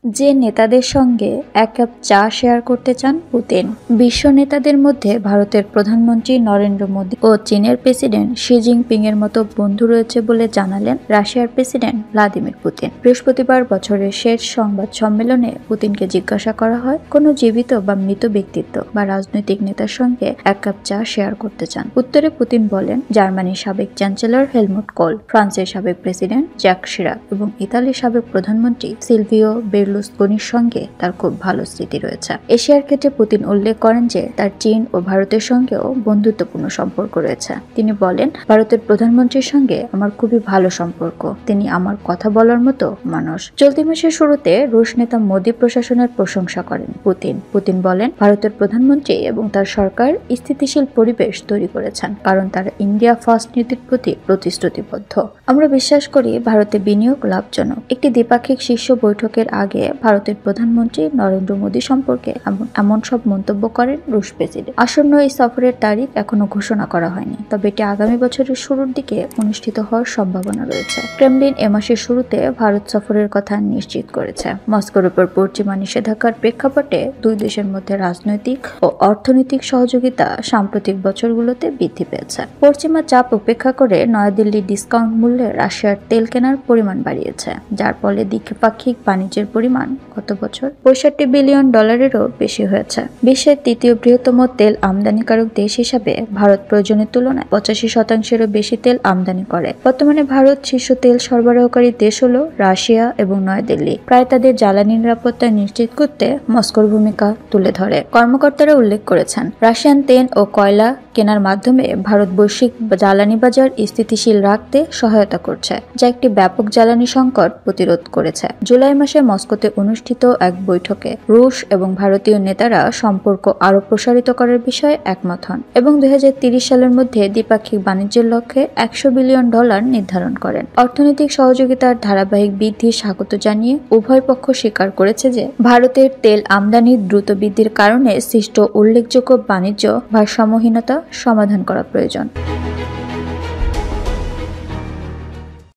যে নেতাদের সঙ্গে এক কাপ চা শেয়ার করতে চান পুতিন। বিশ্ব নেতাদের মধ্যে ভারতের প্রধানমন্ত্রী নরেন্দ্র মোদী ও চীনের প্রেসিডেন্ট শি জিনপিং এর মতো বন্ধু রয়েছে বলে জানালেন রাশিয়ার প্রেসিডেন্ট ভ্লাদিমির পুতিন। বৃহস্পতিবার বছরের শেষ সংবাদ সম্মেলনে পুতিনকে জিজ্ঞাসা করা হয়, কোনো জীবিত বা মৃত ব্যক্তিত্ব বা রাজনৈতিক নেতার সঙ্গে এক কাপ চা শেয়ার করতে চান। উত্তরে পুতিন বলেন, জার্মানির সাবেক চ্যান্সেলর হেলমুট কোল, ফ্রান্সের সাবেক প্রেসিডেন্ট জ্যাক শিরাক এবং ইতালির সাবেক প্রধানমন্ত্রী সিলভিও বেরলুসকোনির সঙ্গে তার খুব ভালো স্মৃতি রয়েছে। এশিয়ার ক্ষেত্রে পুতিন উল্লেখ করেন যে তার চীন ও ভারতের সঙ্গেও বন্ধুত্বপূর্ণ সম্পর্ক রয়েছে। তিনি বলেন, ভারতের প্রধানমন্ত্রীর সঙ্গে আমার খুবই ভালো সম্পর্ক, তিনি আমার কথা বলার মতো মানুষ। চলতি মাসের শুরুতে রুশ নেতা মোদী প্রশাসনের প্রশংসা করেন পুতিন বলেন, ভারতের প্রধানমন্ত্রী এবং তার সরকার স্থিতিশীল পরিবেশ তৈরি করেছেন, কারণ তারা ইন্ডিয়া ফার্স্ট নীতির প্রতি প্রতিশ্রুতিবদ্ধ। আমরা বিশ্বাস করি ভারতে বিনিয়োগ লাভজনক। একটি দ্বিপাক্ষিক শীর্ষ বৈঠকের আগে ভারতের প্রধানমন্ত্রী নরেন্দ্র মোদী সম্পর্কে এমন সব মন্তব্য করেন রুশ প্রেসিডেন্ট। আসন্ন এই সফরের তারিখ এখনো ঘোষণা করা হয়নি, তবে এটি আগামী বছরের শুরুর দিকে অনুষ্ঠিত হওয়ার সম্ভাবনা রয়েছে। ক্রেমলিন এ মাসের শুরুতে ভারত সফরের কথা নিশ্চিত করেছে। মস্কোর উপর পশ্চিমা নিষেধাজ্ঞার প্রেক্ষাপটে দুই দেশের মধ্যে রাজনৈতিক ও অর্থনৈতিক সহযোগিতা সাম্প্রতিক বছরগুলোতে বৃদ্ধি পেয়েছে। পশ্চিমা চাপ উপেক্ষা করে নয়াদিল্লি ডিসকাউন্ট মূল্যে রাশিয়ার তেল কেনার পরিমাণ বাড়িয়েছে, যার ফলে দ্বিপাক্ষিক বাণিজ্যের পরিমাণ গত বছর $65 বিলিয়ন বেশি হয়েছে। বিশ্বের তৃতীয় বৃহত্তম তেল আমদানিকারক দেশ হিসাবে ভারত প্রয়োজনের তুলনায় 85%-এরও বেশি তেল আমদানি করে। বর্তমানে ভারত শীর্ষ তেল সরবরাহকারী দেশ হল রাশিয়া এবং নয়াদিল্লি প্রায় তাদের জ্বালানি নিরাপত্তা নিশ্চিত করতে মস্কোর ভূমিকা তুলে ধরে। কর্মকর্তারা উল্লেখ করেছেন, রাশিয়ান তেল ও কয়লা কেনার মাধ্যমে ভারত বৈশ্বিক জ্বালানি বাজার স্থিতিশীল রাখতে সহায়তা করছে, যা একটি ব্যাপক জ্বালানি সংকট প্রতিরোধ করেছে। জুলাই মাসে মস্কোতে অনুষ্ঠিত এক বৈঠকে রুশ এবং ভারতীয় নেতারা সম্পর্ক আরও প্রসারিত করার বিষয়ে একমত হন এবং 2030 সালের মধ্যে দ্বিপাক্ষিক বাণিজ্যের লক্ষ্যে $100 বিলিয়ন নির্ধারণ করেন। অর্থনৈতিক সহযোগিতার ধারাবাহিক বৃদ্ধি স্বাগত জানিয়ে উভয় পক্ষ স্বীকার করেছে যে ভারতের তেল আমদানির দ্রুত বৃদ্ধির কারণে সৃষ্ট উল্লেখযোগ্য বাণিজ্য ভারসাম্যহীনতা সমাধান করা প্রয়োজন।